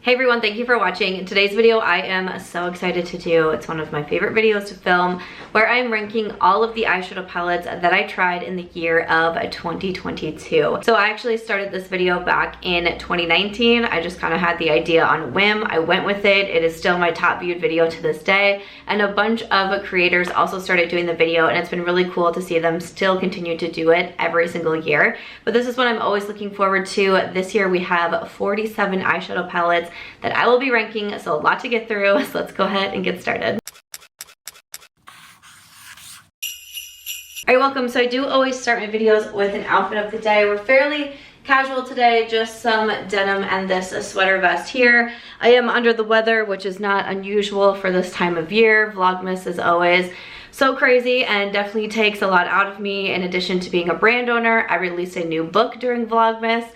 Hey everyone, thank you for watching. Today's video I am so excited to do. It's one of my favorite videos to film where I'm ranking all of the eyeshadow palettes that I tried in the year of 2022. So I actually started this video back in 2019. I just kind of had the idea on a whim. I went with it. It is still my top viewed video to this day. And a bunch of creators also started doing the video, and it's been really cool to see them still continue to do it every single year. But this is what I'm always looking forward to. This year we have 47 eyeshadow palettes that I will be ranking, so a lot to get through, so let's go ahead and get started. Alright, welcome. So I do always start my videos with an outfit of the day. We're fairly casual today, just some denim and this sweater vest here. I am under the weather, which is not unusual for this time of year. Vlogmas is always so crazy and definitely takes a lot out of me. In addition to being a brand owner, I released a new book during Vlogmas,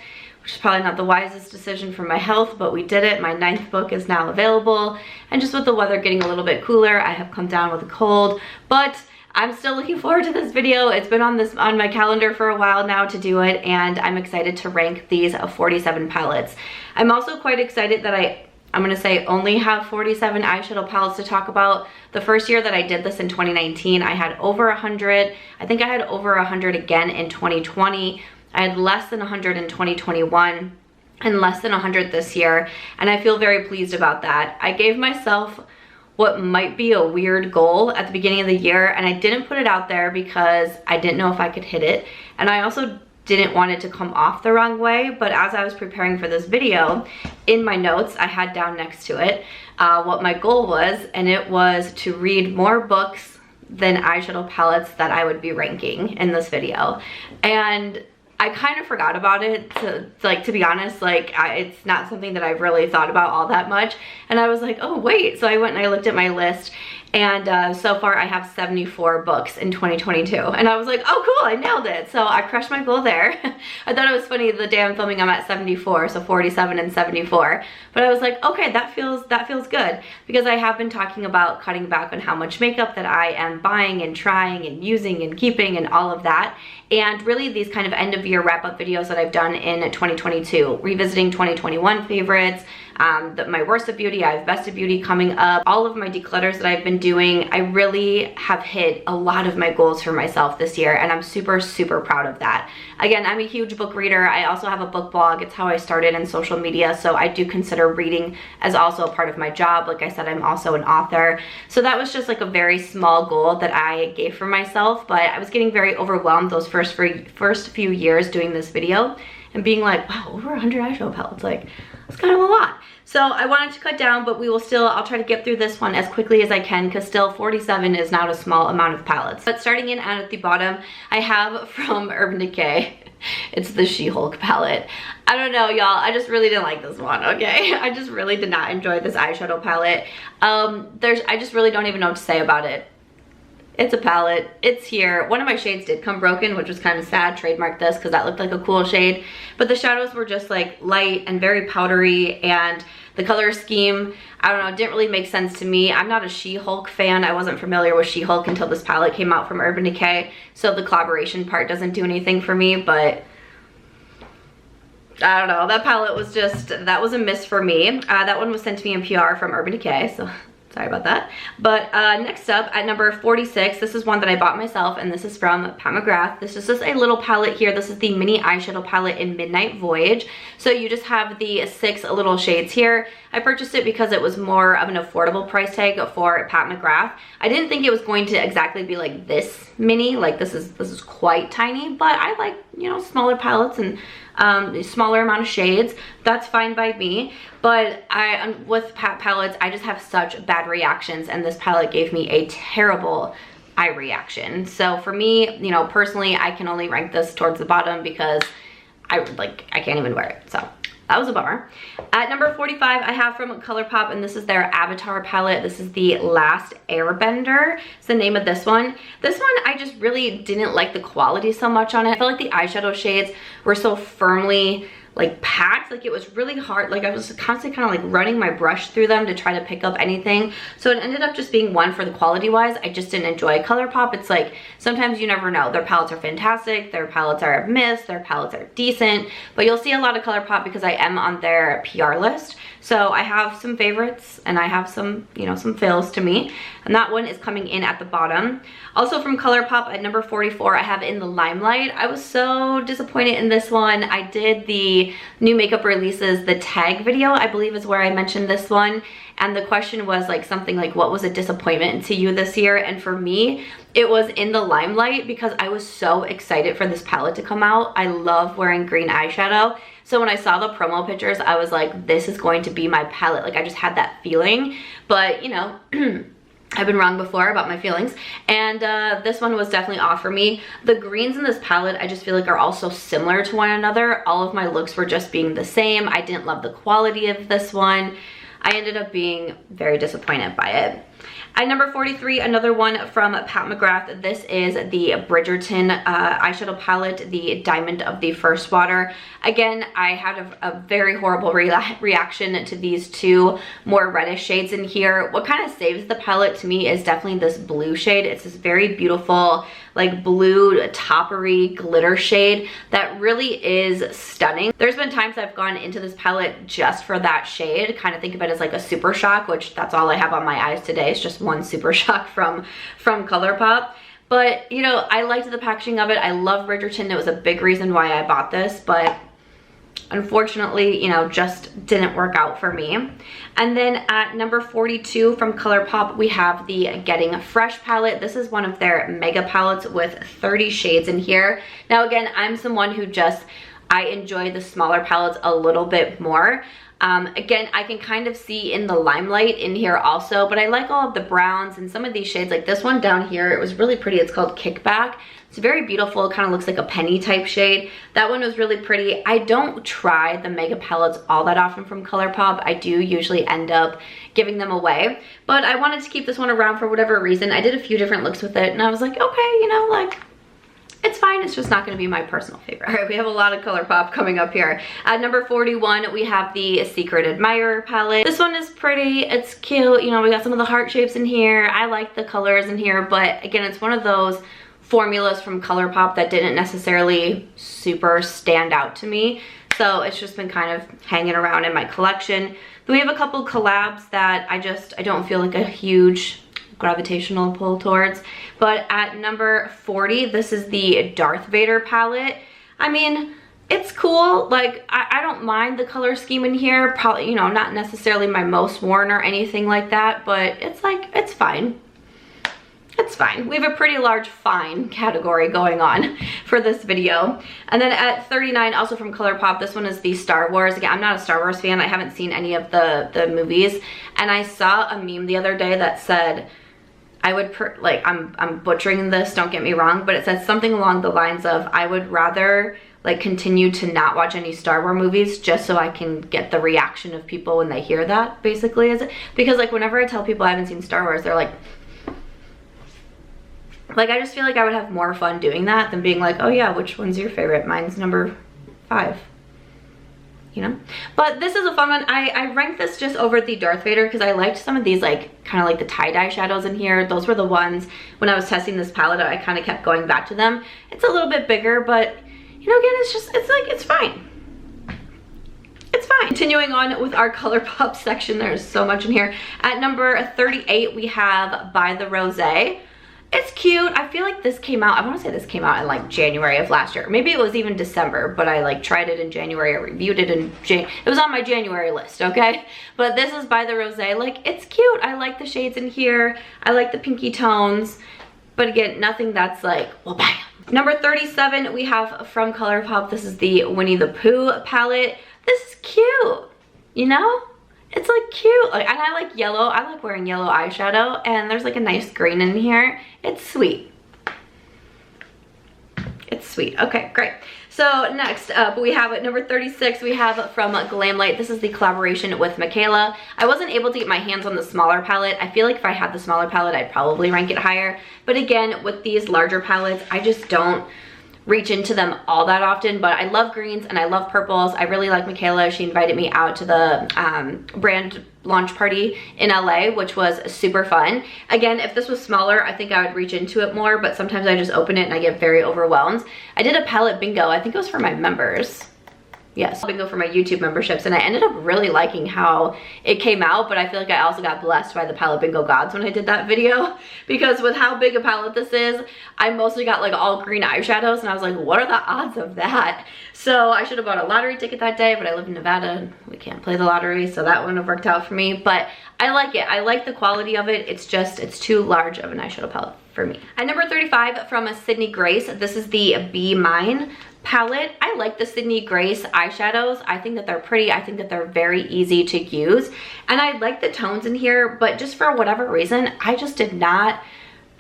which is probably not the wisest decision for my health, but we did it. My 9th book is now available, and just with the weather getting a little bit cooler, I have come down with a cold, but I'm still looking forward to this video. It's been on my calendar for a while now to do it, and I'm excited to rank these 47 palettes. I'm also quite excited that I'm gonna say only have 47 eyeshadow palettes to talk about. The first year that I did this in 2019, I had over 100. I think I had over 100 again in 2020. I had less than 100 in 2021 and less than 100 this year, and I feel very pleased about that. I gave myself what might be a weird goal at the beginning of the year, and I didn't put it out there because I didn't know if I could hit it, and I also didn't want it to come off the wrong way. But as I was preparing for this video, in my notes I had down next to it what my goal was, and it was to read more books than eyeshadow palettes that I would be ranking in this video. And I kind of forgot about it, to be honest. It's not something that I've really thought about all that much, and I was like, oh wait. So I went and I looked at my list, and so far I have 74 books in 2022, and I was like, oh cool, I nailed it. So I crushed my goal there. I thought it was funny, the day I'm filming I'm at 74, so 47 and 74, but I was like, okay, that feels good, because I have been talking about cutting back on how much makeup that I am buying and trying and using and keeping and all of that. And really these kind of end of year wrap up videos that I've done in 2022, revisiting 2021 favorites, my worst of beauty, I have best of beauty coming up, all of my declutters that I've been doing. I really have hit a lot of my goals for myself this year, and I'm super proud of that. Again, I'm a huge book reader. I also have a book blog. It's how I started in social media, so I do consider reading as also a part of my job. Like I said, I'm also an author, so that was just like a very small goal that I gave for myself. But I was getting very overwhelmed those first few years doing this video and being like, wow, over 100 eyeshadow palettes, like that's kind of a lot. So I wanted to cut down, but I'll try to get through this one as quickly as I can, because still 47 is not a small amount of palettes. But starting in at the bottom, I have from Urban Decay, it's the She-Hulk palette. I don't know, y'all, I just really didn't like this one, okay? I just really did not enjoy this eyeshadow palette. I just really don't even know what to say about it. It's a palette, it's here. One of my shades did come broken, which was kind of sad. Trademarked this because that looked like a cool shade, but the shadows were just like light and very powdery, and the color scheme, I don't know, it didn't really make sense to me. I'm not a She-Hulk fan. I wasn't familiar with She-Hulk until this palette came out from Urban Decay, so the collaboration part doesn't do anything for me. But I don't know, that palette was just, that was a miss for me. That one was sent to me in PR from Urban Decay, so sorry about that. But next up at number 46, this is one that I bought myself, and this is from Pat McGrath. This is just a little palette here. This is the mini eyeshadow palette in Midnight Voyage. So you just have the 6 little shades here. I purchased it because it was more of an affordable price tag for Pat McGrath. I didn't think it was going to exactly be like this mini, like this is quite tiny, but I like, you know, smaller palettes and smaller amount of shades. That's fine by me. But with Pat palettes, I just have such bad reactions, and this palette gave me a terrible eye reaction. So for me, you know, personally, I can only rank this towards the bottom because I can't even wear it. So that was a bummer. At number 45, I have from Colourpop, and this is their Avatar palette. This is the Last Airbender. It's the name of this one. This one, I just really didn't like the quality so much on it. I feel like the eyeshadow shades were so firmly like packed. Like it was really hard. Like I was constantly kind of like running my brush through them to try to pick up anything. So it ended up just being one for the quality wise. I just didn't enjoy Colourpop. It's like sometimes you never know. Their palettes are fantastic. Their palettes are a miss. Their palettes are decent. But you'll see a lot of Colourpop because I am on their PR list. So I have some favorites and I have some, you know, some fails to me. And that one is coming in at the bottom. Also from Colourpop at number 44, I have In the Limelight. I was so disappointed in this one. I did the new makeup releases, the tag video, I believe is where I mentioned this one. And the question was like something like, what was a disappointment to you this year? And for me, it was In the Limelight because I was so excited for this palette to come out. I love wearing green eyeshadow. So when I saw the promo pictures, I was like, this is going to be my palette. Like I just had that feeling, but you know, I've been wrong before about my feelings. And this one was definitely off for me. The greens in this palette, I just feel like are all so similar to one another. All of my looks were just being the same. I didn't love the quality of this one. I ended up being very disappointed by it. At number 43, another one from Pat McGrath. This is the Bridgerton eyeshadow palette, the Diamond of the First Water. Again, I had a very horrible reaction to these two more reddish shades in here. What kind of saves the palette to me is definitely this blue shade. It's this very beautiful, like blue, toppery glitter shade that really is stunning. There's been times I've gone into this palette just for that shade. Kind of think of it as like a super shock, which that's all I have on my eyes today. It's just one super shock from Colourpop. But you know, I liked the packaging of it. I love Bridgerton. It was a big reason why I bought this, but unfortunately, you know, just didn't work out for me. And then at number 42 from Colourpop, we have the Getting Fresh palette. This is one of their mega palettes with 30 shades in here. Now again, I'm someone who I enjoy the smaller palettes a little bit more. Again, I can kind of see In the Limelight in here also, but I like all of the browns and some of these shades. Like this one down here, it was really pretty. It's called Kickback. It's very beautiful. It kind of looks like a penny type shade. That one was really pretty. I don't try the mega palettes all that often from Colourpop. I do usually end up giving them away, but I wanted to keep this one around for whatever reason. I did a few different looks with it and I was like, okay, you know, like, it's fine, it's just not gonna be my personal favorite. All right, we have a lot of Colourpop coming up here. At number 41, we have the Secret Admirer palette. This one is pretty, it's cute. You know, we got some of the heart shapes in here. I like the colors in here, but again, it's one of those formulas from Colourpop that didn't necessarily super stand out to me. So it's just been kind of hanging around in my collection. Then we have a couple collabs that I don't feel like a huge gravitational pull towards. But at number 40, this is the Darth Vader palette. I mean, it's cool. Like, I don't mind the color scheme in here. Probably, you know, not necessarily my most worn or anything like that, but it's like, it's fine. It's fine. We have a pretty large fine category going on for this video. And then at 39, also from Colourpop, this one is the Star Wars. Again, I'm not a Star Wars fan. I haven't seen any of the movies. And I saw a meme the other day that said, I'm butchering this, don't get me wrong, but it says something along the lines of, I would rather like continue to not watch any Star Wars movies just so I can get the reaction of people when they hear that, basically. Is it? Because like whenever I tell people I haven't seen Star Wars, they're like, I just feel like I would have more fun doing that than being like, oh yeah, which one's your favorite? Mine's number 5. You know, but this is a fun one. I ranked this just over the Darth Vader because I liked some of these like kind of like the tie-dye shadows in here. Those were the ones when I was testing this palette, I kind of kept going back to them. It's a little bit bigger, but you know, again, it's fine. It's fine. Continuing on with our Colourpop section, there's so much in here. At number 38, we have By the Rosé. It's cute. I feel like this came out, I want to say this came out in like January of last year. Maybe it was even December, but I like tried it in January. I reviewed it in it was on my January list, okay? But this is By the Rosé. Like, it's cute. I like the shades in here. I like the pinky tones. But again, nothing that's like, well, bam. Number 37, we have from Colourpop. This is the Winnie the Pooh palette. This is cute, you know? It's like cute, like, and I like yellow. I like wearing yellow eyeshadow, and there's like a nice green in here. It's sweet. It's sweet. Okay, great. So next up, we have at number 36, we have from Limelight. This is the collaboration with Michaela. I wasn't able to get my hands on the smaller palette. I feel like if I had the smaller palette, I'd probably rank it higher. But again, with these larger palettes, I just don't reach into them all that often, but I love greens and I love purples. I really like Michaela. She invited me out to the brand launch party in LA, which was super fun. Again, if this was smaller, I think I would reach into it more, but sometimes I just open it and I get very overwhelmed. I did a palette bingo. I think it was for my members. Yes, bingo for my YouTube memberships, and I ended up really liking how it came out, but I feel like I also got blessed by the palette bingo gods when I did that video, because with how big a palette this is, I mostly got like all green eyeshadows, and I was like, what are the odds of that? So I should have bought a lottery ticket that day, but I live in Nevada and we can't play the lottery, so that wouldn't have worked out for me. But I like it. I like the quality of it. It's just, it's too large of an eyeshadow palette for me. At number 35 from Sydney Grace, this is the Be Mine palette. I like the Sydney Grace eyeshadows. I think that they're pretty. I think that they're very easy to use, and I like the tones in here, but just for whatever reason, I just did not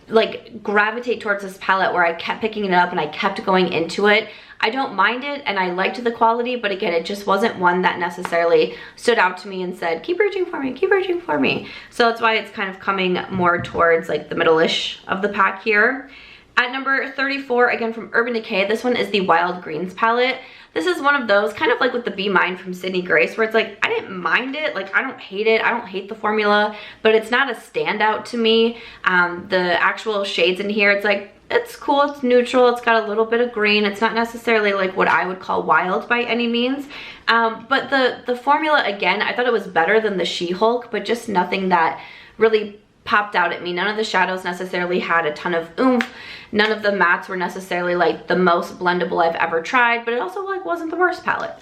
like gravitate towards this palette where I kept picking it up and I kept going into it. I don't mind it and I liked the quality, but again, it just wasn't one that necessarily stood out to me and said, keep reaching for me, keep reaching for me. So that's why it's kind of coming more towards like the middle-ish of the pack here. At number 34, again from Urban Decay, this one is the Wild Greens palette. This is one of those, kind of like with the Be Mine from Sydney Grace, where it's like, I didn't mind it. Like, I don't hate it. I don't hate the formula, but it's not a standout to me. The actual shades in here, it's like, it's cool, it's neutral, it's got a little bit of green. It's not necessarily like what I would call wild by any means. But the formula, again, I thought it was better than the She-Hulk, but just nothing that really popped out at me. None of the shadows necessarily had a ton of oomph. None of the mattes were necessarily like the most blendable I've ever tried, but it also like wasn't the worst palette.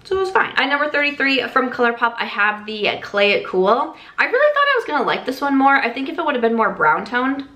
So it was fine. At number 33 from Colourpop, I have the Clay It Cool. I really thought I was gonna like this one more. I think if it would have been more brown toned,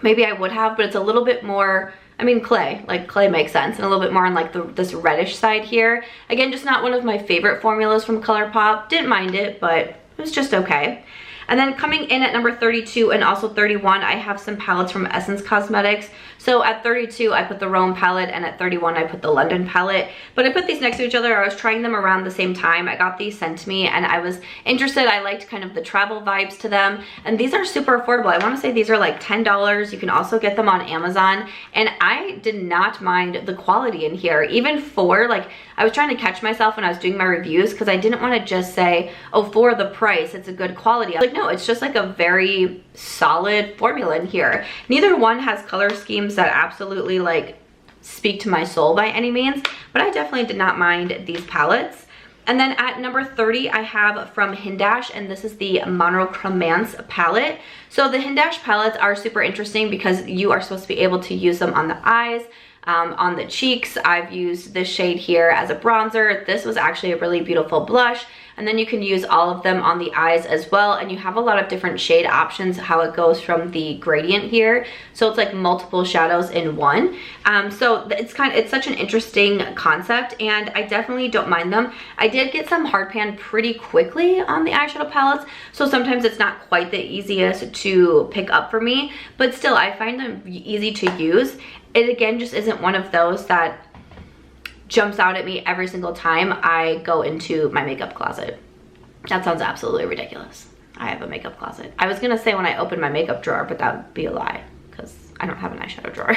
maybe I would have, but it's a little bit more, I mean, clay, like clay makes sense, and a little bit more on like this reddish side here. Again, just not one of my favorite formulas from Colourpop. Didn't mind it, but it was just okay. And then coming in at number 32 and also 31, I have some palettes from Essence Cosmetics. So at 32, I put the Rome palette, and at 31, I put the London palette. But I put these next to each other. I was trying them around the same time. I got these sent to me, and I was interested. I liked kind of the travel vibes to them. And these are super affordable. I want to say these are like $10. You can also get them on Amazon. And I did not mind the quality in here. Even for, like, I was trying to catch myself when I was doing my reviews, because I didn't want to just say, oh, for the price, it's a good quality. Like, no, it's just like a very solid formula in here. Neither one has color schemes that absolutely like speak to my soul by any means, but I definitely did not mind these palettes. And then at number 30, I have from Hindash, and this is the Monochromance palette. So the Hindash palettes are super interesting because you are supposed to be able to use them on the eyes, on the cheeks. I've used this shade here as a bronzer. This was actually a really beautiful blush. And then you can use all of them on the eyes as well. And you have a lot of different shade options, how it goes from the gradient here. So it's like multiple shadows in one. So it's such an interesting concept, and I definitely don't mind them. I did get some hard pan pretty quickly on the eyeshadow palettes. So sometimes it's not quite the easiest to pick up for me, but still I find them easy to use. It again just isn't one of those that jumps out at me every single time I go into my makeup closet. That sounds absolutely ridiculous. I have a makeup closet. I was gonna say when I open my makeup drawer, but that would be a lie because I don't have an eyeshadow drawer.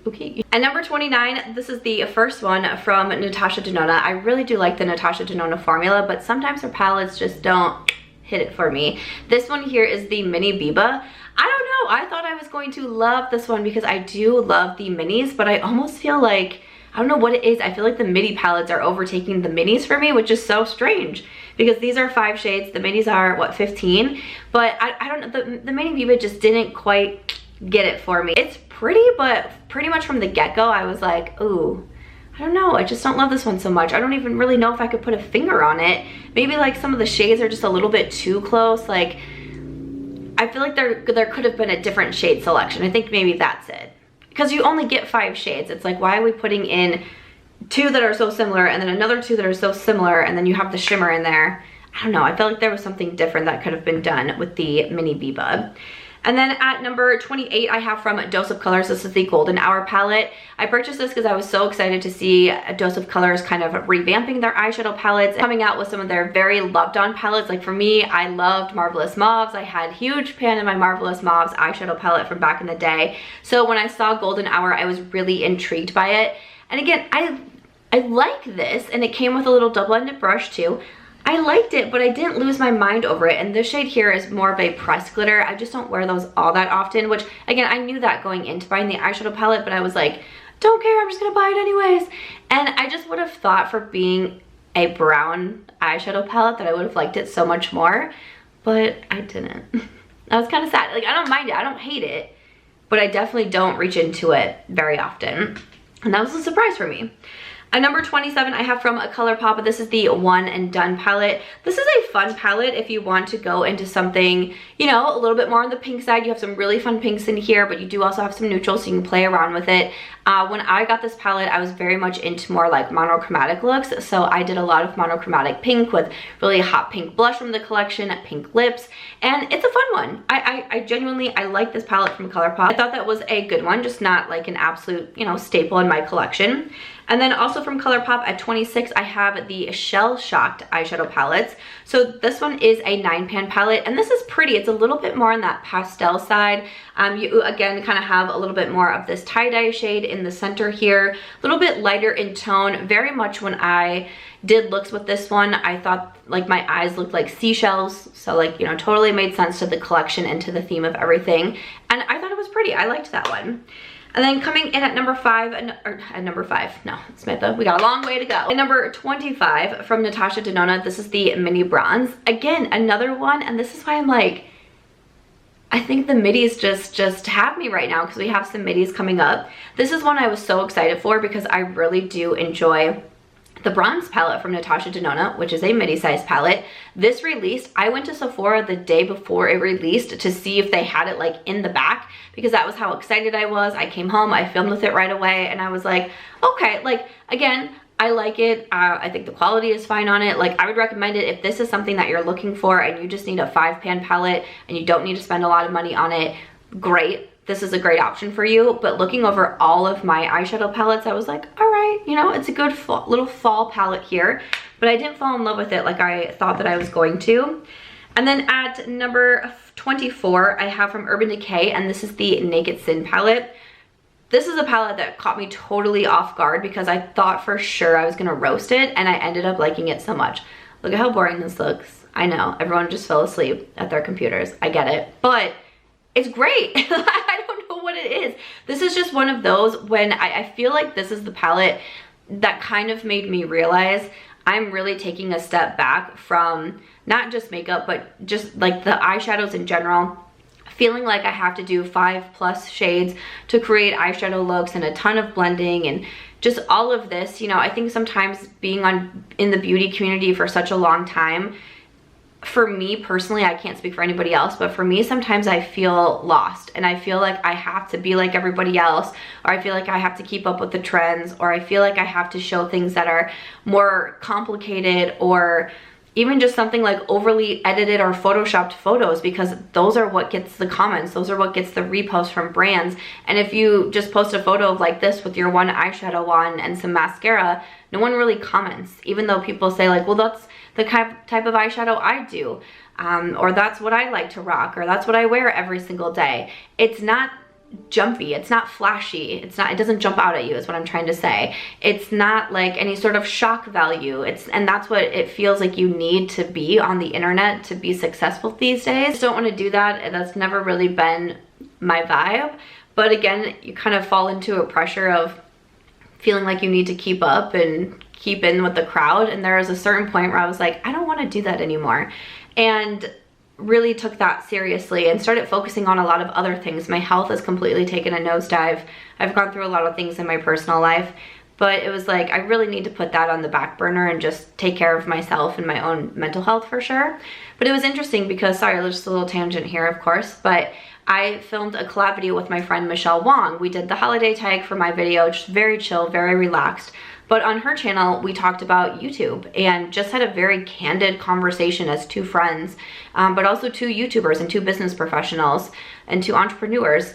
Okay. At number 29, this is the first one from Natasha Denona. I really do like the Natasha Denona formula, but sometimes her palettes just don't hit it for me. This one here is the Mini Biba. I don't know, I thought I was going to love this one because I do love the minis, but I almost feel like, I don't know what it is, I feel like the mini palettes are overtaking the minis for me, which is so strange because these are 5 shades, the minis are what, 15? But I don't know, the Mini Biba just didn't quite get it for me. It's pretty, but pretty much from the get-go I was like, ooh, I don't know, I just don't love this one so much. I don't even really know if I could put a finger on it. Maybe like some of the shades are just a little bit too close. Like, I feel like there could have been a different shade selection. I think maybe that's it. Because you only get 5 shades. It's like, why are we putting in 2 that are so similar and then another 2 that are so similar and then you have the shimmer in there? I don't know, I felt like there was something different that could have been done with the Mini Biba. And then at number 28, I have from Dose of Colors. This is the Golden Hour palette. I purchased this because I was so excited to see Dose of Colors kind of revamping their eyeshadow palettes, coming out with some of their very loved on palettes. Like for me, I loved Marvelous Mauves. I had huge pan in my Marvelous Mauves eyeshadow palette from back in the day. So when I saw Golden Hour, I was really intrigued by it. And again, I like this, and it came with a little double-ended brush too. I liked it, but I didn't lose my mind over it. And this shade here is more of a pressed glitter. I just don't wear those all that often, which again, I knew that going into buying the eyeshadow palette, but I was like, don't care, I'm just gonna buy it anyways. And I just would have thought for being a brown eyeshadow palette that I would have liked it so much more, but I didn't. I was kind of sad. Like, I don't mind it, I don't hate it, but I definitely don't reach into it very often. And that was a surprise for me. At number 27, I have from Colourpop. This is the Won and Done palette. This is a fun palette if you want to go into something, you know, a little bit more on the pink side. You have some really fun pinks in here, but you do also have some neutrals, so you can play around with it. When I got this palette, I was very much into more like monochromatic looks, so I did a lot of monochromatic pink with really hot pink blush from the collection, pink lips, and it's a fun one. I genuinely, I like this palette from Colourpop. I thought that was a good one, just not like an absolute, you know, staple in my collection. And then also from Colourpop at 26, I have the Shell Shocked eyeshadow palettes. So this one is a 9-pan palette, and this is pretty. It's a little bit more on that pastel side. You again kind of have a little bit more of this tie-dye shade in the center here, a little bit lighter in tone. Very much when I did looks with this one, I thought like my eyes looked like seashells. So like, you know, totally made sense to the collection and to the theme of everything. And I thought it was pretty. I liked that one. And then coming in at number 5, or at number 5, no, Samantha, we got a long way to go. At number 25 from Natasha Denona, this is the Mini Bronze. Again, another one, and this is why I'm like, I think the middies just have me right now because we have some middies coming up. This is one I was so excited for because I really do enjoy the bronze palette from Natasha Denona, which is a midi-sized palette. This released, I went to Sephora the day before it released to see if they had it like in the back, because that was how excited I was. I came home, I filmed with it right away, and I was like, okay, like again, I like it. I think the quality is fine on it. Like I would recommend it if this is something that you're looking for and you just need a 5-pan palette and you don't need to spend a lot of money on it, great. This is a great option for you. But looking over all of my eyeshadow palettes, I was like, all right, you know, it's a good little fall palette here, but I didn't fall in love with it like I thought that I was going to. And then at number 24, I have from Urban Decay, and this is the Naked Sin palette. This is a palette that caught me totally off guard because I thought for sure I was gonna roast it, and I ended up liking it so much. Look at how boring this looks. I know, everyone just fell asleep at their computers. I get it, but it's great. I don't know what it is. This is just one of those when I feel like this is the palette that kind of made me realize I'm really taking a step back from not just makeup, but just like the eyeshadows in general. Feeling like I have to do 5+ shades to create eyeshadow looks and a ton of blending and just all of this. You know, I think sometimes being in the beauty community for such a long time, for me personally, I can't speak for anybody else, but for me, sometimes I feel lost and I feel like I have to be like everybody else, or I feel like I have to keep up with the trends, or I feel like I have to show things that are more complicated, or even just something like overly edited or photoshopped photos, because those are what gets the comments, those are what gets the reposts from brands. And if you just post a photo of like this with your one eyeshadow on and some mascara, no one really comments, even though people say like, well, that's the type of eyeshadow I do, or that's what I like to rock, or that's what I wear every single day. It's not jumpy, it's not flashy, it doesn't jump out at you is what I'm trying to say. It's not like any sort of shock value. And that's what it feels like you need to be on the internet to be successful these days. I just don't want to do that, and that's never really been my vibe. But again, you kind of fall into a pressure of feeling like you need to keep up and keep in with the crowd, and there was a certain point where I was like, I don't want to do that anymore, and really took that seriously and started focusing on a lot of other things. My health has completely taken a nosedive. I've gone through a lot of things in my personal life, but it was like I really need to put that on the back burner and just take care of myself and my own mental health for sure. But it was interesting because, sorry, just a little tangent here, of course, but I filmed a collab video with my friend Michelle Wong. We did the holiday tag for my video, just very chill, very relaxed. But on her channel, we talked about YouTube and just had a very candid conversation as two friends, but also two YouTubers and two business professionals and two entrepreneurs,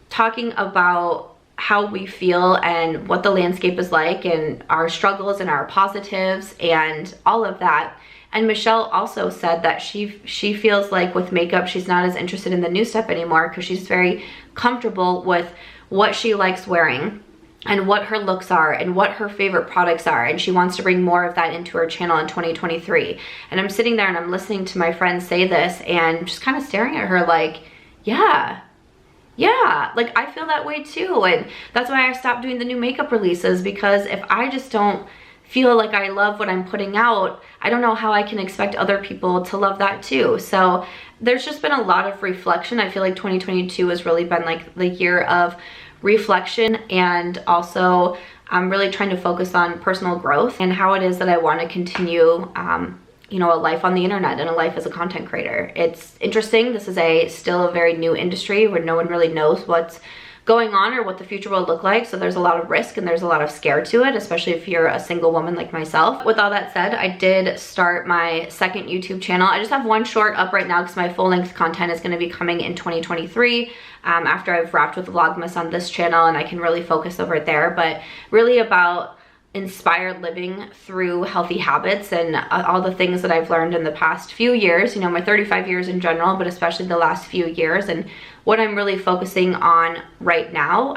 talking about how we feel and what the landscape is like and our struggles and our positives and all of that. And Michelle also said that she feels like with makeup, she's not as interested in the new stuff anymore because she's very comfortable with what she likes wearing and what her looks are and what her favorite products are, and she wants to bring more of that into her channel in 2023. And I'm sitting there and I'm listening to my friend say this and just kind of staring at her like, yeah, like I feel that way too. And that's why I stopped doing the new makeup releases, because if I just don't feel like I love what I'm putting out, I don't know how I can expect other people to love that too. So there's just been a lot of reflection. I feel like 2022 has really been like the year of reflection, and also I'm really trying to focus on personal growth and how it is that I want to continue you know, a life on the internet and a life as a content creator. It's interesting. This is still a very new industry where no one really knows what's going on or what the future will look like. So there's a lot of risk and there's a lot of scare to it, especially if you're a single woman like myself. With all that said, I did start my second YouTube channel. I just have one short up right now because my full-length content is going to be coming in 2023 after I've wrapped with Vlogmas on this channel, and I can really focus over there. But really about inspired living through healthy habits and all the things that I've learned in the past few years, you know, my 35 years in general, but especially the last few years, and what I'm really focusing on right now.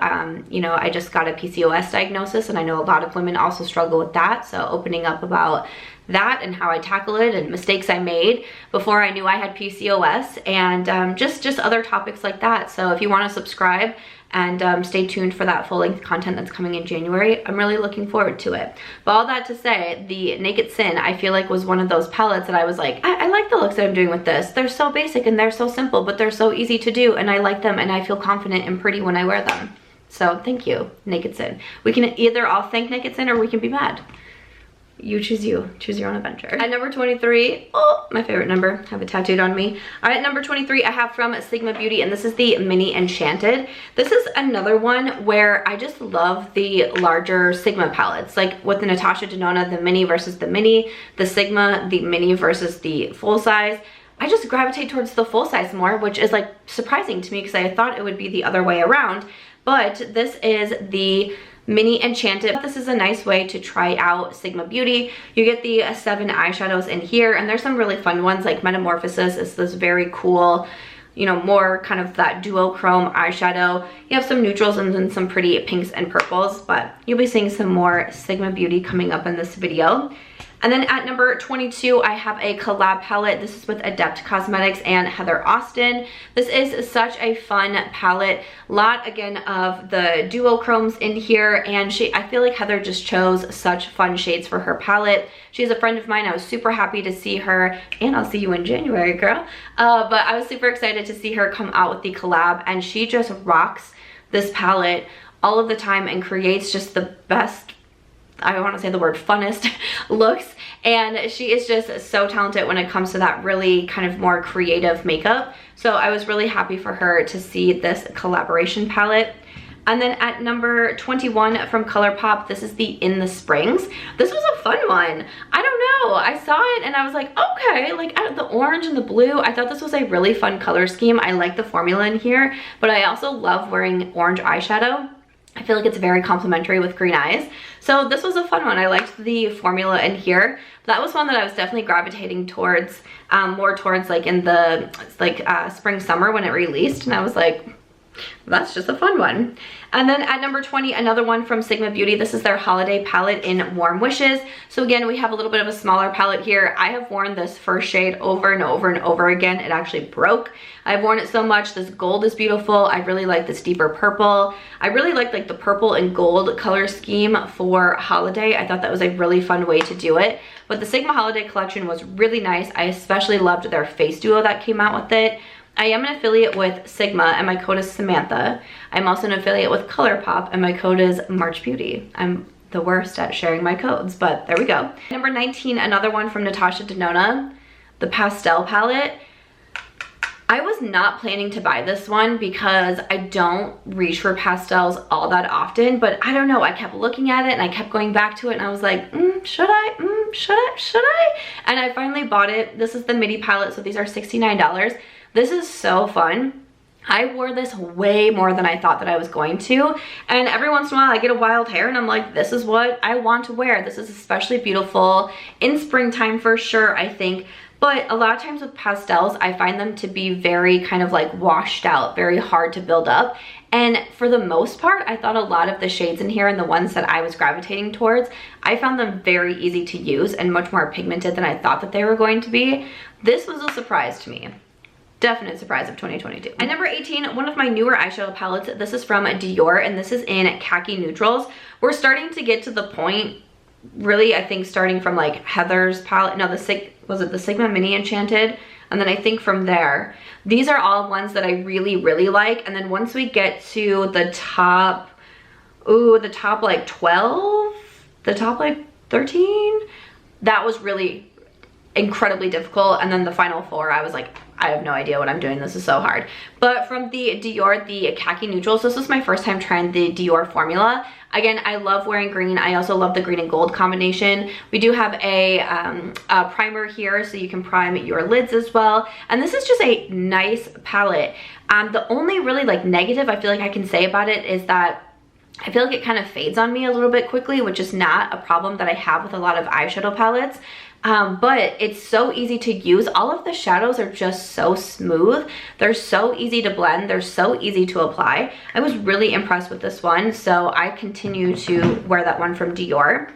You know, I just got a PCOS diagnosis, and I know a lot of women also struggle with that. So opening up about that and how I tackle it and mistakes I made before I knew I had PCOS, and just other topics like that. So if you want to subscribe and stay tuned for that full-length content that's coming in January, I'm really looking forward to it. But all that to say, the Naked Sin, I feel like was one of those palettes that I was like, I like the looks that I'm doing with this. They're so basic and they're so simple, but they're so easy to do, and I like them, and I feel confident and pretty when I wear them. So thank you, Naked Sin. We can either all thank Naked Sin or we can be mad. You choose your own adventure. At number 23, oh, my favorite number, have it tattooed on me. All right, number 23 I have from Sigma Beauty, and this is the Mini Enchanted. This is another one where I just love the larger Sigma palettes, like with the Natasha Denona, the Mini versus the Mini, the Sigma, the Mini versus the full size. I just gravitate towards the full size more, which is like surprising to me because I thought it would be the other way around. But this is the Mini Enchanted. This is a nice way to try out Sigma Beauty. You get the 7 eyeshadows in here, and there's some really fun ones like Metamorphosis is this very cool, you know, more kind of that duochrome eyeshadow. You have some neutrals and then some pretty pinks and purples, but you'll be seeing some more Sigma Beauty coming up in this video. And then at number 22, I have a collab palette. This is with Adept Cosmetics and Heather Austin. This is such a fun palette. Lot, again, of the duochromes in here, and I feel like Heather just chose such fun shades for her palette. She's a friend of mine. I was super happy to see her, and I'll see you in January, girl. But I was super excited to see her come out with the collab, and she just rocks this palette all of the time and creates just the best, I want to say the word funnest looks, and she is just so talented when it comes to that really kind of more creative makeup. So I was really happy for her to see this collaboration palette. And then at number 21 from Colourpop, this is the In the Springs. This was a fun one. I don't know, I saw it and I was like, okay, like out of the orange and the blue, I thought this was a really fun color scheme. I like the formula in here, but I also love wearing orange eyeshadow. I feel like it's very complementary with green eyes. So this was a fun one. I liked the formula in here. That was one that I was definitely gravitating towards, more towards like in the spring summer when it released, and I was like, that's just a fun one. And then at number 20, another one from Sigma Beauty. This is their holiday palette in Warm Wishes. So again, we have a little bit of a smaller palette here. I have worn this first shade over and over and over again. It actually broke. I've worn it so much. This gold is beautiful. I really like this deeper purple. I really like the purple and gold color scheme for holiday. I thought that was a really fun way to do it. But the Sigma holiday collection was really nice. I especially loved their face duo that came out with it. I am an affiliate with Sigma, and my code is Samantha. I'm also an affiliate with Colourpop, and my code is MARCHBEAUTY. I'm the worst at sharing my codes, but there we go. Number 19, another one from Natasha Denona, the pastel palette. I was not planning to buy this one because I don't reach for pastels all that often, but I don't know, I kept looking at it and I kept going back to it and I was like, should I? And I finally bought it. This is the midi palette, so these are $69. This is so fun. I wore this way more than I thought that I was going to, and every once in a while I get a wild hair and I'm like, this is what I want to wear. This is especially beautiful in springtime for sure, I think. But a lot of times with pastels, I find them to be very kind of like washed out, very hard to build up. And for the most part, I thought a lot of the shades in here and the ones that I was gravitating towards, I found them very easy to use and much more pigmented than I thought that they were going to be. This was a surprise to me. Definite surprise of 2022. At number 18, one of my newer eyeshadow palettes. This is from Dior and this is in Khaki Neutrals. We're starting to get to the point, really, I think starting from like Heather's palette. No, was it the Sigma Mini Enchanted? And then I think from there, these are all ones that I really, really like. And then once we get to the top, the top like 12, the top like 13, that was really incredibly difficult. And then the final 4, I was like, I have no idea what I'm doing. This is so hard. But from the Dior, the Khaki Neutrals, this was my first time trying the Dior formula. Again, I love wearing green. I also love the green and gold combination. We do have a primer here, so you can prime your lids as well. And this is just a nice palette. The only really like negative I feel like I can say about it is that I feel like it kind of fades on me a little bit quickly, which is not a problem that I have with a lot of eyeshadow palettes. But it's so easy to use. All of the shadows are just so smooth. They're so easy to blend. They're so easy to apply. I was really impressed with this one, so I continue to wear that one from Dior.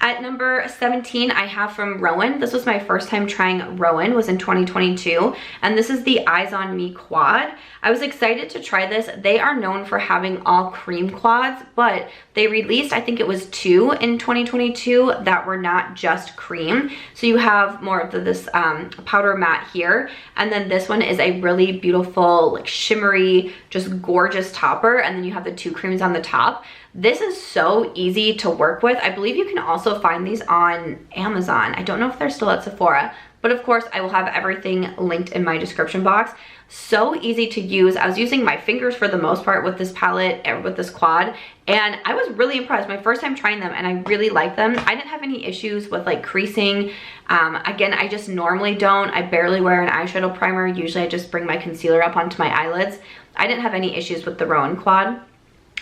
At number 17, I have from Rowan. This was my first time trying Rowan, was in 2022. And this is the Eyes on Me quad. I was excited to try this. They are known for having all cream quads, but they released, I think it was 2 in 2022 that were not just cream. So you have more of this powder matte here. And then this one is a really beautiful, like shimmery, just gorgeous topper. And then you have the 2 creams on the top. This is so easy to work with. I believe you can also find these on Amazon. I don't know if they're still at Sephora, but of course I will have everything linked in my description box. So easy to use. I was using my fingers for the most part with this palette, with this quad, and I was really impressed. My first time trying them and I really like them. I didn't have any issues with like creasing. Again, I just normally don't. I barely wear an eyeshadow primer. Usually I just bring my concealer up onto my eyelids. I didn't have any issues with the Rowan quad.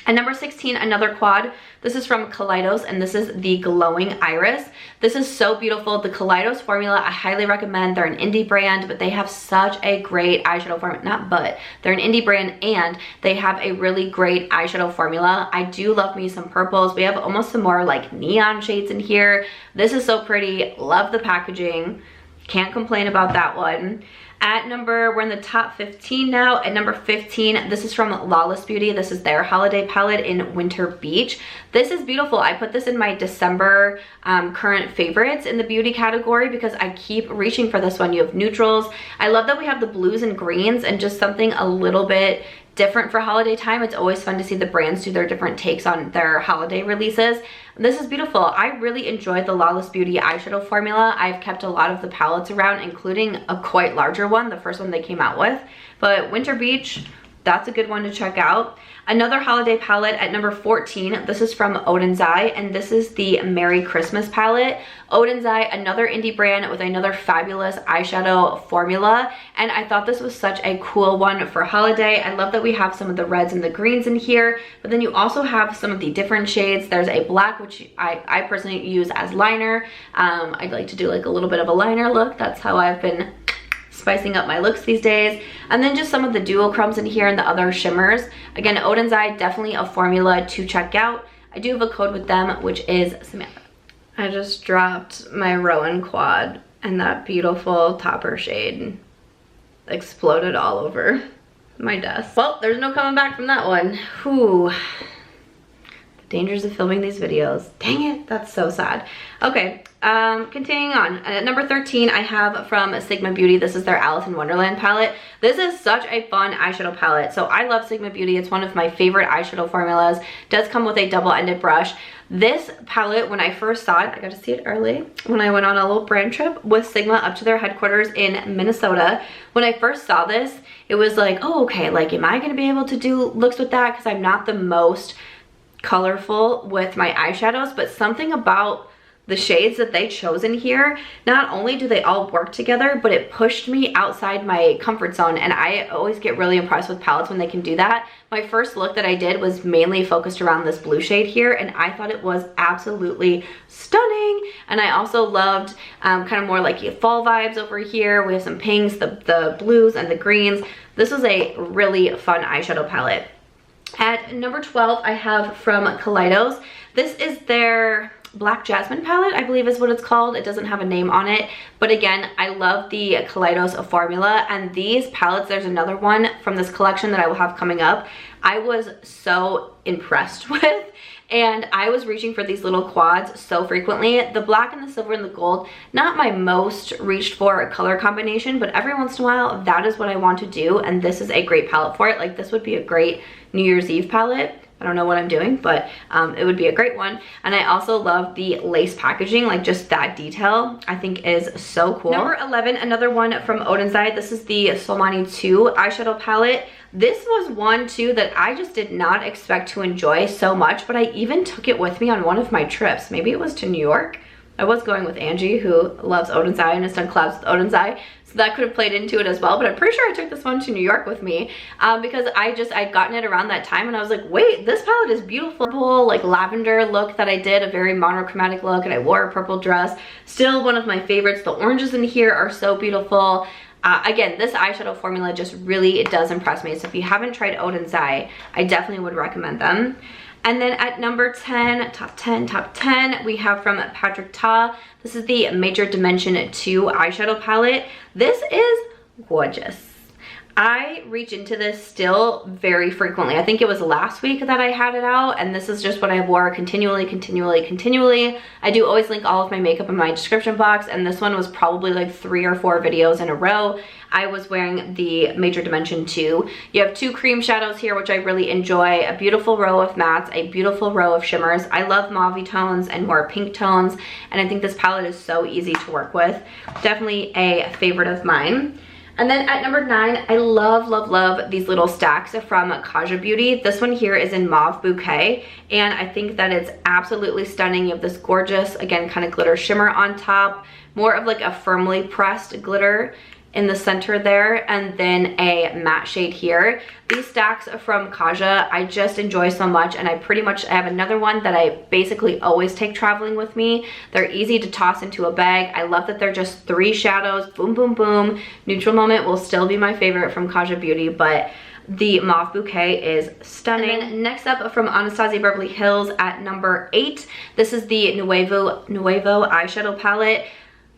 At number 16, another quad. This is from Kaleidos, and this is the Glowing Iris. This is so beautiful. The Kaleidos formula, I highly recommend. They're an indie brand, but they have such a great eyeshadow formula. They're an indie brand, and they have a really great eyeshadow formula. I do love me some purples. We have almost some more like neon shades in here. This is so pretty. Love the packaging. Can't complain about that one. We're in the top 15 now. At number 15, this is from Lawless Beauty. This is their holiday palette in Winter Beach. This is beautiful. I put this in my December current favorites in the beauty category because I keep reaching for this one. You have neutrals. I love that we have the blues and greens and just something a little bit different for holiday time. It's always fun to see the brands do their different takes on their holiday releases. This is beautiful. I really enjoyed the Lawless Beauty eyeshadow formula. I've kept a lot of the palettes around, including a quite larger one, the first one they came out with. But Winter Beach, that's a good one to check out. Another holiday palette at number 14, this is from Odin's Eye, and this is the Merry Christmas palette. Odin's Eye, another indie brand with another fabulous eyeshadow formula, and I thought this was such a cool one for holiday. I love that we have some of the reds and the greens in here, but then you also have some of the different shades. There's a black, which I personally use as liner. I'd like to do like a little bit of a liner look. That's how I've been spicing up my looks these days. And then just some of the duochromes in here and the other shimmers. Again, Odin's Eye, definitely a formula to check out. I do have a code with them, which is Samantha. I just dropped my Rowan quad and that beautiful topper shade exploded all over my desk. Well, there's no coming back from that one. Whew. Dangers of filming these videos. Dang it, that's so sad. Okay, continuing on. At number 13, I have from Sigma Beauty. This is their Alice in Wonderland palette. This is such a fun eyeshadow palette. So I love Sigma Beauty. It's one of my favorite eyeshadow formulas. It does come with a double-ended brush. This palette, when I first saw it, I got to see it early when I went on a little brand trip with Sigma up to their headquarters in Minnesota. When I first saw this, it was like, oh, okay, like, am I going to be able to do looks with that? Because I'm not the most colorful with my eyeshadows, but something about the shades that they chose in here, not only do they all work together, but it pushed me outside my comfort zone, and I always get really impressed with palettes when they can do that. My first look that I did was mainly focused around this blue shade here, and I thought it was absolutely stunning. And I also loved kind of more like fall vibes over here. We have some pinks, the blues, and the greens. This was a really fun eyeshadow palette. At number 12, I have from Kaleidos. This is their Black Jasmine palette, I believe is what it's called. It doesn't have a name on it, but again, I love the Kaleidos formula, and these palettes, there's another one from this collection that I will have coming up, I was so impressed with, and I was reaching for these little quads so frequently. The black and the silver and the gold, not my most reached for color combination, but every once in a while, that is what I want to do, and this is a great palette for it. Like, this would be a great New Year's Eve palette. I don't know what I'm doing, but it would be a great one. And I also love the lace packaging, like just that detail I think is so cool. Number 11, another one from Odensai. This is the Solmani 2 eyeshadow palette. This was one too that I just did not expect to enjoy so much, but I even took it with me on one of my trips. Maybe it was to New York. I was going with Angie, who loves Odensai and has done collabs with Odensai, so that could have played into it as well, but I'm pretty sure I took this one to New York with me because I'd gotten it around that time, and I was like, wait, this palette is beautiful. Purple, like lavender look that I did, a very monochromatic look, and I wore a purple dress. Still one of my favorites. The oranges in here are so beautiful. Again, this eyeshadow formula just really, it does impress me. So if you haven't tried Odensai, I definitely would recommend them. And then at number 10, top 10, we have from Patrick Ta. This is the Major Dimension 2 eyeshadow palette. This is gorgeous. I reach into this still very frequently. I think it was last week that I had it out, and this is just what I wore continually. I do always link all of my makeup in my description box, and this one was probably like 3 or 4 videos in a row. I was wearing the Major Dimension 2. You have 2 cream shadows here, which I really enjoy, a beautiful row of mattes, a beautiful row of shimmers. I love mauve tones and more pink tones, and I think this palette is so easy to work with. Definitely a favorite of mine. And then at number 9, I love these little stacks from Kaja Beauty. This one here is in Mauve Bouquet, and I think that it's absolutely stunning. You have this gorgeous, again, kind of glitter shimmer on top, more of like a firmly pressed glitter in the center there, and then a matte shade here. These stacks from Kaja, I just enjoy so much, and I have another one that I basically always take traveling with me. They're easy to toss into a bag. I love that they're just 3 shadows, boom, boom, boom. Neutral Moment will still be my favorite from Kaja Beauty, but the Mauve Bouquet is stunning. And then next up from Anastasia Beverly Hills at number 8, this is the Nouveau eyeshadow palette.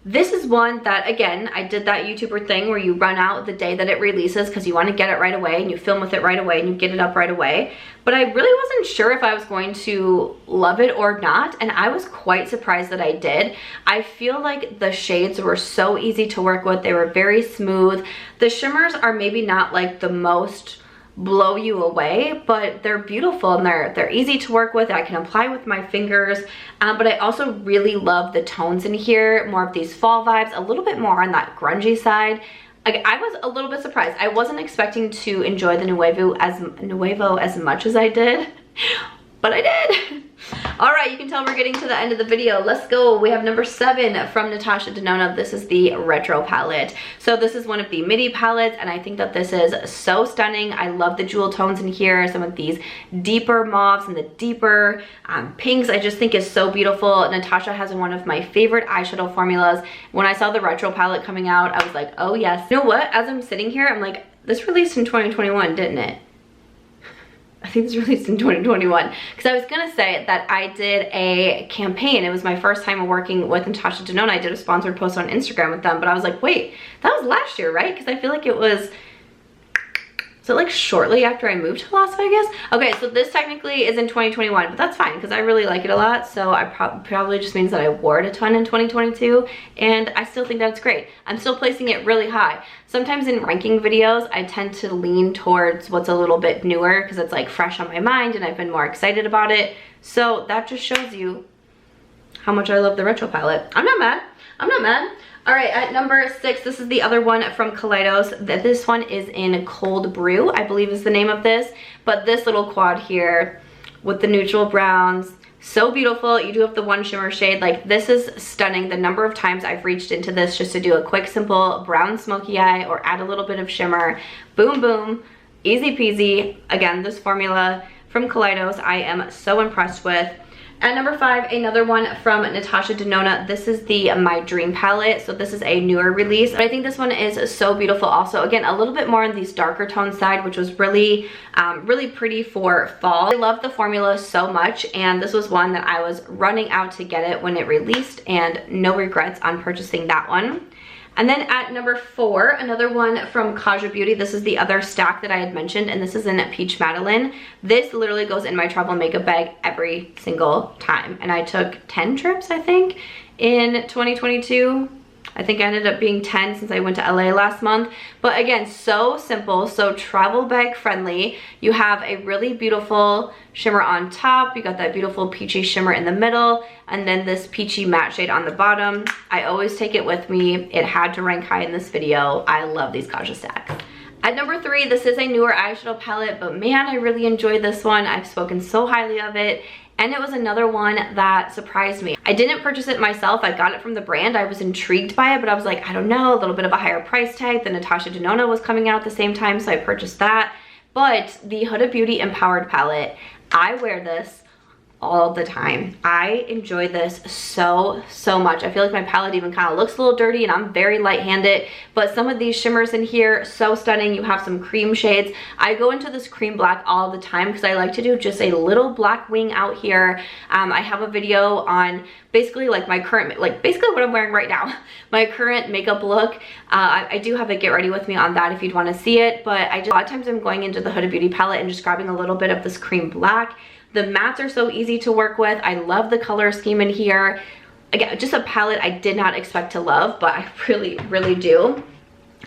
This is one that, again, I did that YouTuber thing where you run out the day that it releases because you want to get it right away, and you film with it right away and you get it up right away. But I really wasn't sure if I was going to love it or not, and I was quite surprised that I did. I feel like the shades were so easy to work with. They were very smooth. The shimmers are maybe not like the most blow you away, but they're beautiful, and they're easy to work with. I can apply with my fingers, but I also really love the tones in here, more of these fall vibes, a little bit more on that grungy side. Like, I was a little bit surprised. I wasn't expecting to enjoy the Nouveau as much as I did, but I did. All right, you can tell we're getting to the end of the video. Let's go. We have number 7 from Natasha Denona. This is the Retro palette. So this is one of the midi palettes, and I think that this is so stunning. I love the jewel tones in here, some of these deeper mauves and the deeper pinks. I just think is so beautiful. Natasha has one of my favorite eyeshadow formulas. When I saw the Retro palette coming out, I was like, oh yes. You know what? As I'm sitting here, I'm like, this released in 2021, didn't it? I think it's released in 2021, because I was gonna say that I did a campaign. It was my first time working with Natasha Denona. I did a sponsored post on Instagram with them, but I was like, wait, that was last year, right? Because I feel like it was So like shortly after I moved to Las Vegas. Okay, so this technically is in 2021, but that's fine because I really like it a lot. So I probably just means that I wore it a ton in 2022, and I still think that's great. I'm still placing it really high. Sometimes in ranking videos, I tend to lean towards what's a little bit newer because it's like fresh on my mind and I've been more excited about it. So that just shows you how much I love the retro palette. I'm not mad. I'm not mad. All right, at number 6, this is the other one from Kaleidos. This one is in Cold Brew, I believe is the name of this. But this little quad here with the neutral browns, so beautiful. You do have the one shimmer shade. Like, this is stunning. The number of times I've reached into this just to do a quick, simple brown smoky eye or add a little bit of shimmer. Boom, boom, easy peasy. Again, this formula from Kaleidos I am so impressed with. At number 5, another one from Natasha Denona. This is the My Dream palette. So this is a newer release, but I think this one is so beautiful also. Again, a little bit more on these darker tone side, which was really, really pretty for fall. I love the formula so much, and this was one that I was running out to get it when it released, and no regrets on purchasing that one. And then at number 4, another one from Kaja Beauty. This is the other stack that I had mentioned, and this is in Peach Madeleine. This literally goes in my travel makeup bag every single time. And I took 10 trips, I think, in 2022. I think I ended up being 10 since I went to LA last month. But again, so simple, so travel bag friendly. You have a really beautiful shimmer on top. You got that beautiful peachy shimmer in the middle, and then this peachy matte shade on the bottom. I always take it with me. It had to rank high in this video. I love these Kaja stacks. At number 3, this is a newer eyeshadow palette, but man, I really enjoyed this one. I've spoken so highly of it. And it was another one that surprised me. I didn't purchase it myself. I got it from the brand. I was intrigued by it, but I was like, I don't know, a little bit of a higher price tag. The Natasha Denona was coming out at the same time, so I purchased that. But the Huda Beauty Empowered palette, I wear this all the time. I enjoy this so much. I feel like my palette even kind of looks a little dirty, and I'm very light-handed, but some of these shimmers in here, so stunning. You have some cream shades. I go into this cream black all the time because I like to do just a little black wing out here. I have a video on basically like my current, like basically what I'm wearing right now, my current makeup look. I do have a get ready with me on that if you'd want to see it, but a lot of times I'm going into the Huda Beauty palette and just grabbing a little bit of this cream black. The mattes are so easy to work with. I love the color scheme in here. Again, just a palette I did not expect to love, but I really do.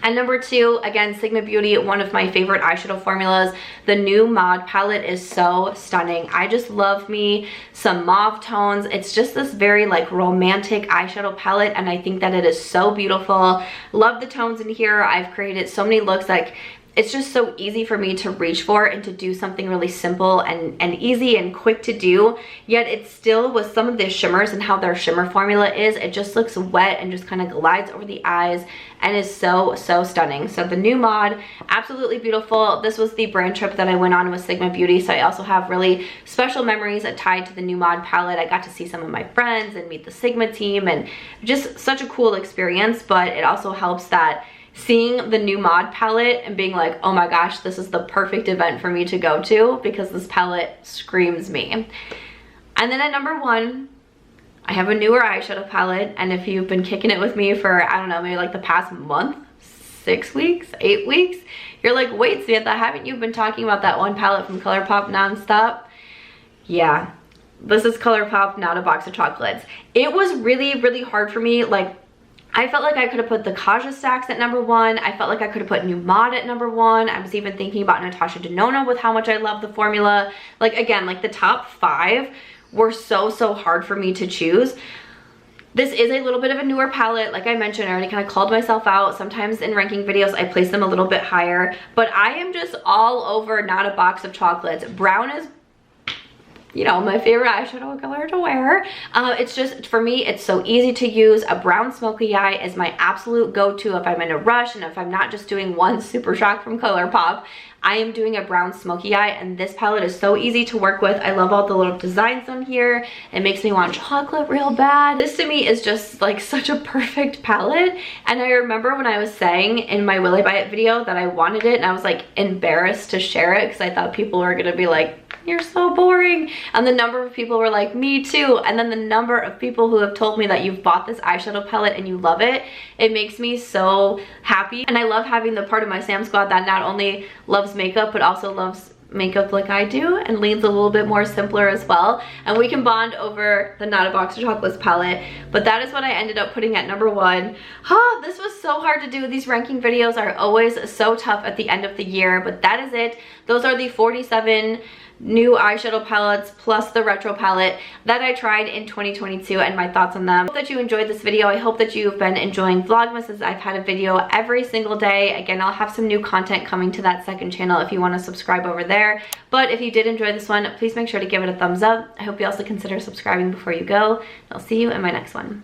And number 2, again, Sigma Beauty, one of my favorite eyeshadow formulas. The new Mod palette is so stunning. I just love me some mauve tones. It's just this very like romantic eyeshadow palette, and I think that it is so beautiful. Love the tones in here. I've created so many looks, like it's just so easy for me to reach for and to do something really simple and easy and quick to do, yet it's still, with some of the shimmers and how their shimmer formula is, it just looks wet and just kind of glides over the eyes and is so stunning. So the new Mod, absolutely beautiful. This was the brand trip that I went on with Sigma Beauty, so I also have really special memories tied to the new Mod palette. I got to see some of my friends and meet the Sigma team, and just such a cool experience. But it also helps that seeing the new Mod palette and being like, oh my gosh, this is the perfect event for me to go to because this palette screams me. And then at number 1, I have a newer eyeshadow palette, and if you've been kicking it with me for, I don't know, maybe like the past month, 6 weeks, 8 weeks, you're like, wait, Samantha, haven't you been talking about that one palette from Colourpop nonstop? Yeah, this is Colourpop Not a Box of Chocolates. It was really hard for me. Like, I felt like I could have put the Kaja stacks at number 1. I felt like I could have put new Mod at number 1. I was even thinking about Natasha Denona with how much I love the formula. Like, again, like the top 5 were so hard for me to choose. This is a little bit of a newer palette. Like I mentioned, I already kind of called myself out. Sometimes in ranking videos, I place them a little bit higher, but I am just all over Not a Box of Chocolates. Brown is, you know, my favorite eyeshadow color to wear. It's just, for me, it's so easy to use. A brown smoky eye is my absolute go-to if I'm in a rush, and if I'm not just doing one Super Shock from Colourpop, I am doing a brown smoky eye, and this palette is so easy to work with. I love all the little designs on here. It makes me want chocolate real bad. This to me is just like such a perfect palette, and I remember when I was saying in my Will I Buy It video that I wanted it, and I was like embarrassed to share it because I thought people were gonna be like, you're so boring. And the number of people were like, me too. And then the number of people who have told me that you've bought this eyeshadow palette and you love it, it makes me so happy. And I love having the part of my Sam squad that not only loves makeup, but also loves makeup like I do and leans a little bit more simpler as well. And we can bond over the Not a Box of Chocolates palette. But that is what I ended up putting at number 1. This was so hard to do. These ranking videos are always so tough at the end of the year, but that is it. Those are the 47 new eyeshadow palettes plus the retro palette that I tried in 2022 and my thoughts on them. I hope that you enjoyed this video. I hope that you've been enjoying Vlogmas, as I've had a video every single day. Again, I'll have some new content coming to that second channel if you want to subscribe over there. But if you did enjoy this one, please make sure to give it a thumbs up. I hope you also consider subscribing before you go. I'll see you in my next one.